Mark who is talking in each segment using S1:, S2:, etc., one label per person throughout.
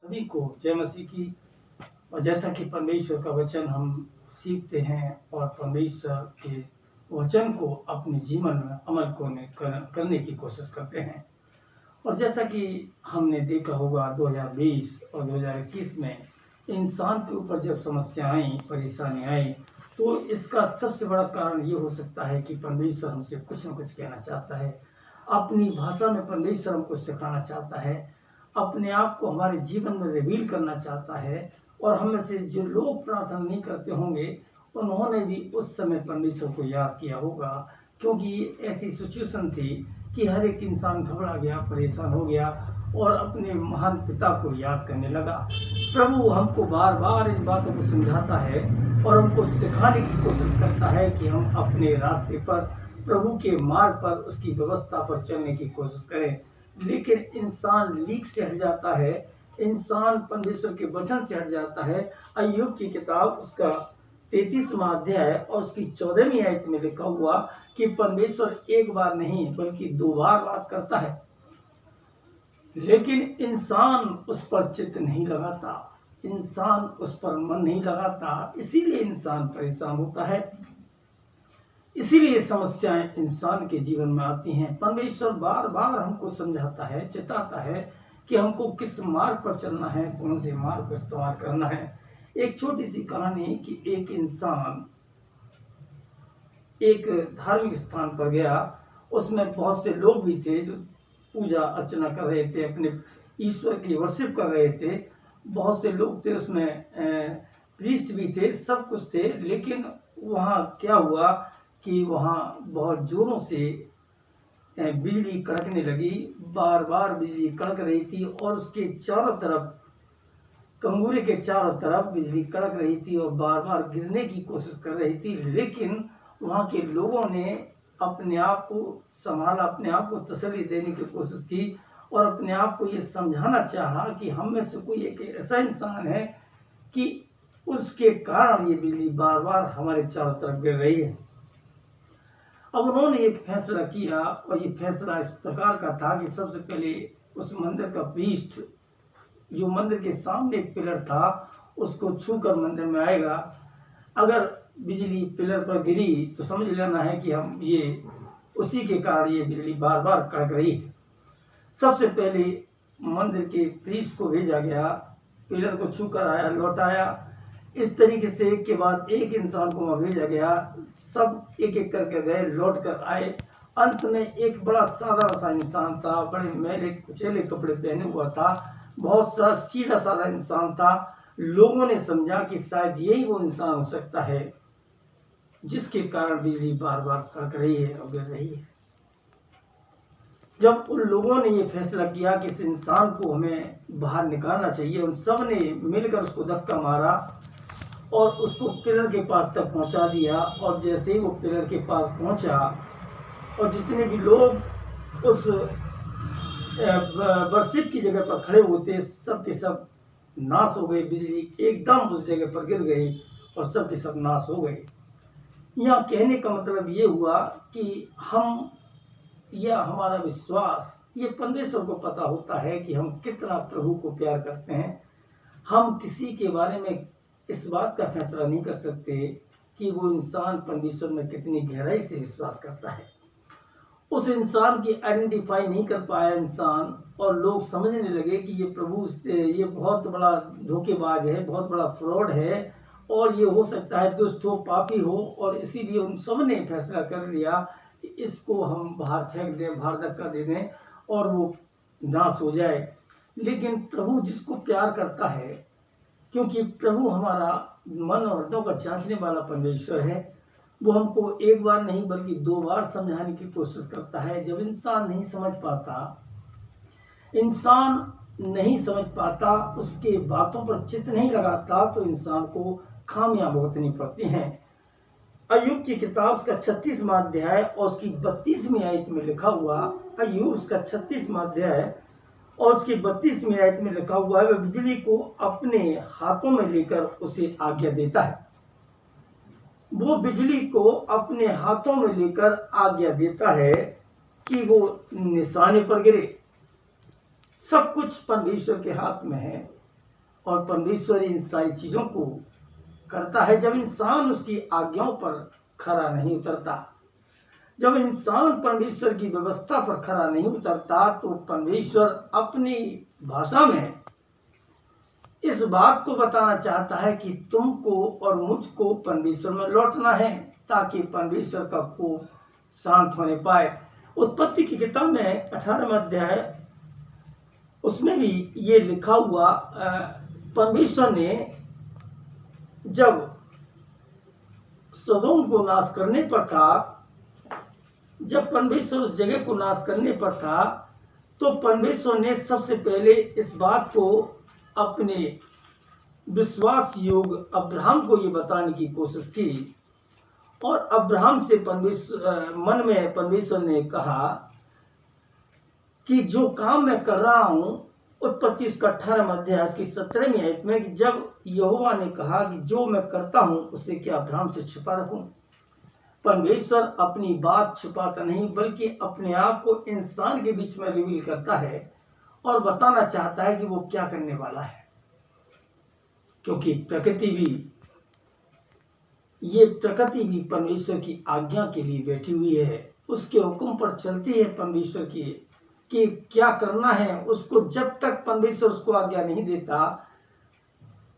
S1: सभी को जय मसीह की। और जैसा कि परमेश्वर का वचन हम सीखते हैं और परमेश्वर के वचन को अपने जीवन में अमल करने की कोशिश करते हैं। और जैसा कि हमने देखा होगा 2020 और 2021 में इंसान के ऊपर जब समस्या आई, परेशानी आई, तो इसका सबसे बड़ा कारण ये हो सकता है कि परमेश्वर हमसे कुछ न कुछ कहना चाहता है। अपनी भाषा में परमेश्वर हमको सिखाना चाहता है, अपने आप को हमारे जीवन में रिवील करना चाहता है। और हम में से जो लोग प्रार्थना नहीं करते होंगे, उन्होंने भी उस समय परमेश्वर को याद किया होगा, क्योंकि ये ऐसी सिचुएशन थी कि हर एक इंसान घबरा गया, परेशान हो गया और अपने महान पिता को याद करने लगा। प्रभु हमको बार बार इन बातों को समझाता है और हमको सिखाने की कोशिश करता है कि हम अपने रास्ते पर, प्रभु के मार्ग पर, उसकी व्यवस्था पर चलने की कोशिश करें। लेकिन इंसान लीक से हट जाता है, इंसान परमेश्वर के वचन से हट जाता है। अय्यूब की किताब उसका 33वां अध्याय और उसकी 14वीं आयत में लिखा हुआ कि परमेश्वर एक बार नहीं बल्कि 2 बार बात करता है, लेकिन इंसान उस पर चित्त नहीं लगाता, इंसान उस पर मन नहीं लगाता, इसीलिए इंसान परेशान होता है। इसीलिए समस्याएं इंसान के जीवन में आती हैं। परमेश्वर बार बार हमको समझाता है, चिताता है कि हमको किस मार्ग पर चलना है, कौन से मार्ग को इस्तेमाल करना है। एक छोटी सी कहानी कि एक इंसान एक धार्मिक स्थान पर गया, उसमें बहुत से लोग भी थे जो पूजा अर्चना कर रहे थे, अपने ईश्वर की वर्शिप कर रहे थे। बहुत से लोग थे उसमें, प्रीस्ट भी थे, सब कुछ थे। लेकिन वहाँ क्या हुआ कि वहाँ बहुत जोरों से बिजली कड़कने लगी, बार बार बिजली कड़क रही थी और उसके चारों तरफ, कंगूरे के चारों तरफ बिजली कड़क रही थी और बार बार गिरने की कोशिश कर रही थी। लेकिन वहाँ के लोगों ने अपने आप को संभाला, अपने आप को तसल्ली देने की कोशिश की और अपने आप को ये समझाना चाहा कि हम में से कोई एक ऐसा इंसान है कि उसके कारण ये बिजली बार बार हमारे चारों तरफ गिर रही है। अब उन्होंने एक फैसला किया और ये फैसला इस प्रकार का था कि सबसे पहले उस मंदिर का प्रीस्ट, जो मंदिर के सामने एक पिलर था, उसको छूकर मंदिर में आएगा। अगर बिजली पिलर पर गिरी तो समझ लेना है कि हम ये उसी के कारण ये बिजली बार बार कड़क रही है। सबसे पहले मंदिर के प्रीस्ट को भेजा गया, पिलर को छूकर आया, लौट आया। इस तरीके से एक के बाद एक इंसान को वहाँ भेजा गया, सब एक एक करके गए, लौट कर आए। अंत में एक बड़ा सादा सा इंसान था, बड़े मैले कुचेले कपड़े पहने हुआ था, बहुत सा सीधा साधा इंसान था। लोगों ने समझा कि शायद यही वो इंसान हो सकता है जिसके कारण बिजली बार बार कड़क रही है और गिर रही है। जब उन लोगों ने ये फैसला किया कि इस इंसान को हमें बाहर निकालना चाहिए, उन सब ने मिलकर उसको धक्का मारा और उसको पिलर के पास तक पहुंचा दिया। और जैसे ही वो पिलर के पास पहुंचा और जितने भी लोग उस वर्शिप की जगह पर खड़े होते, सब के सब नाश हो गए। बिजली एकदम उस जगह पर गिर गई और सब के सब नाश हो गए। यहाँ कहने का मतलब ये हुआ कि हम, या हमारा विश्वास, ये परमेश्वर को पता होता है कि हम कितना प्रभु को प्यार करते हैं। हम किसी के बारे में इस बात का फैसला नहीं कर सकते कि वो इंसान परमेश्वर में कितनी गहराई से विश्वास करता है। उस इंसान की आइडेंटिफाई नहीं कर पाया इंसान, और लोग समझने लगे कि ये प्रभु, ये बहुत बड़ा धोखेबाज है, बहुत बड़ा फ्रॉड है और ये हो सकता है दुष्ट हो, पापी हो। और इसीलिए उन सब ने फैसला कर लिया कि इसको हम बाहर फेंक दें, बाहर धक्का दे दें और वो नाश हो जाए। लेकिन प्रभु जिसको प्यार करता है, क्योंकि प्रभु हमारा मन और हृदय का जांचने वाला परमेश्वर है, वो हमको एक बार नहीं बल्कि 2 बार समझाने की कोशिश करता है। जब इंसान नहीं समझ पाता, इंसान नहीं समझ पाता, उसके बातों पर चित्त नहीं लगाता, तो इंसान को खामियां भुगतनी पड़ती हैं। अय्यूब की किताब उसका 36वां अध्याय और उसकी 32वीं आयत में लिखा हुआ, अय्यूब उसका 36वां अध्याय और उसकी 32वीं आयत में लिखा हुआ है, वह बिजली को अपने हाथों में लेकर उसे आज्ञा देता है। वो बिजली को अपने हाथों में लेकर आज्ञा देता है कि वो निशाने पर गिरे। सब कुछ परमेश्वर के हाथ में है। और परमेश्वर इन सारी चीज़ों को करता है जब इंसान उसकी आज्ञाओं पर खरा नहीं उतरता। जब इंसान परमेश्वर की व्यवस्था पर खरा नहीं उतरता तो परमेश्वर अपनी भाषा में इस बात को बताना चाहता है कि तुमको और मुझको परमेश्वर में लौटना है ताकि परमेश्वर का कोप शांत होने पाए। उत्पत्ति की किताब में 18वां अध्याय उसमें भी ये लिखा हुआ, परमेश्वर ने जब सदोम को नाश करने पर था, जब परमेश्वर उस जगह को नाश करने पर था तो परमेश्वर ने सबसे पहले इस बात को अपने विश्वास योग अब्राहम को ये बताने की कोशिश की और अब्राहम से परमेश्वर मन में परमेश्वर ने कहा कि जो काम मैं कर रहा हूं, उत्पत्ति उसका 18वां अध्याय उसकी 17वीं आयत में, कि जब यहोवा ने कहा कि जो मैं करता हूं उसे क्या अब्राहम से छिपा रखूं। परमेश्वर अपनी बात छिपाता नहीं बल्कि अपने आप को इंसान के बीच में रिवील करता है और बताना चाहता है कि वो क्या करने वाला है, क्योंकि प्रकृति भी परमेश्वर की आज्ञा के लिए बैठी हुई है, उसके हुक्म पर चलती है परमेश्वर की कि क्या करना है उसको। जब तक परमेश्वर उसको आज्ञा नहीं देता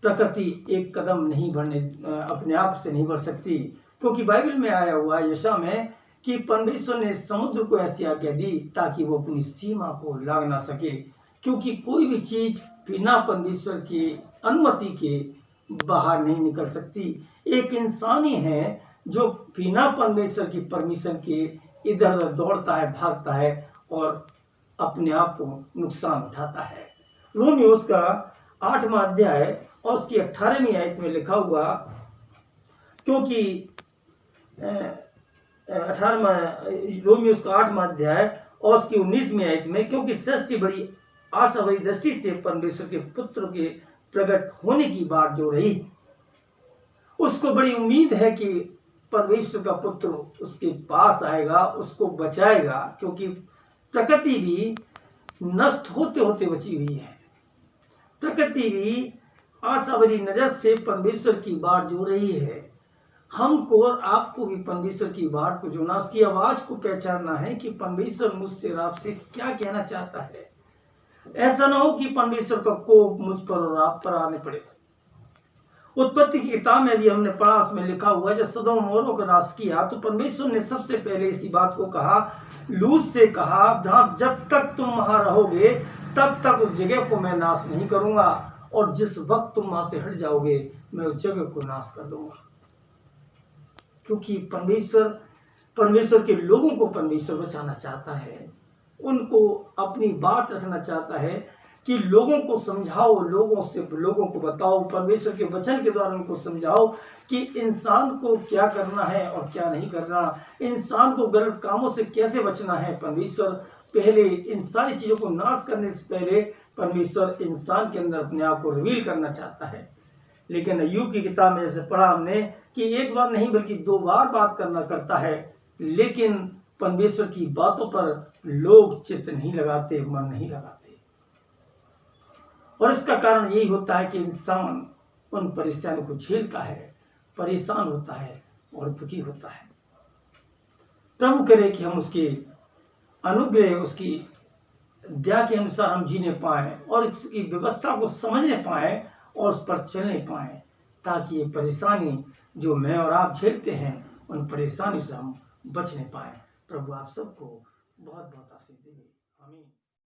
S1: प्रकृति एक कदम नहीं बढ़ने, अपने आप से नहीं बढ़ सकती, क्योंकि बाइबल में आया हुआ है यशायाह में कि परमेश्वर ने समुद्र को ऐसी आज्ञा दी ताकि वो अपनी सीमा को लांघ ना सके, क्योंकि कोई भी चीज बिना परमेश्वर की अनुमति के बाहर नहीं निकल सकती। एक इंसान ही है जो बिना परमेश्वर की परमिशन के इधर उधर दौड़ता है, भागता है और अपने आप को नुकसान उठाता है। रोमियो उसका 8वां अध्याय और उसकी 18वीं आयत में लिखा हुआ, क्योंकि 18वां रोमियो उसका 8वां अध्याय और उसकी 19वीं आयत में, क्योंकि सृष्टि बड़ी आशा भरी दृष्टि से परमेश्वर के पुत्र के प्रकट होने की बात जो रही, उसको बड़ी उम्मीद है कि परमेश्वर का पुत्र उसके पास आएगा, उसको बचाएगा, क्योंकि प्रकृति भी नष्ट होते होते बची हुई है। प्रकृति भी आशा भरी नजर से परमेश्वर की बाट जो रही है। हमको और आपको भी परमेश्वर की बाट को जोना, उसकी आवाज को पहचानना है कि परमेश्वर मुझसे और आपसे क्या कहना चाहता है। ऐसा ना हो कि परमेश्वर का कोप मुझ पर और आप पर आने पड़े। उत्पत्ति की किताब में भी हमने पढ़ा, उसमें लिखा हुआ जब सदोम और अमोरा का नाश किया तो परमेश्वर ने सबसे पहले इसी बात को कहा, लूत से कहा, अब्राहम जब तक तुम वहां रहोगे तब तक उस जगह को मैं नाश नहीं करूंगा, और जिस वक्त तुम वहां से हट जाओगे मैं उस जगह को नाश कर दूंगा। क्योंकि परमेश्वर के लोगों को परमेश्वर बचाना चाहता है, उनको अपनी बात रखना चाहता है कि लोगों को समझाओ, लोगों को बताओ, परमेश्वर के वचन के द्वारा उनको समझाओ कि इंसान को क्या करना है और क्या नहीं करना, इंसान को गलत कामों से कैसे बचना है। परमेश्वर पहले इन सारी चीजों को नाश करने से पहले परमेश्वर इंसान के अंदर अपने आप को रिवील करना चाहता है। लेकिन अय्यूब की किताब में जैसे पढ़ा हमने कि एक बार नहीं बल्कि 2 बार बात करता है, लेकिन परमेश्वर की बातों पर लोग चित्त नहीं लगाते, मन नहीं लगाते, और इसका कारण यही होता है कि इंसान उन परेशानियों को झेलता है, परेशान होता है और दुखी होता है। प्रभु करे कि हम उसके अनुग्रह, उसकी दया के अनुसार हम जीने पाए और इसकी व्यवस्था को समझने पाए और उस पर चलने पाए, ताकि ये परेशानी जो मैं और आप झेलते हैं उन परेशानी से हम बचने पाए। प्रभु आप सबको बहुत बहुत आशीष दें। आमीन।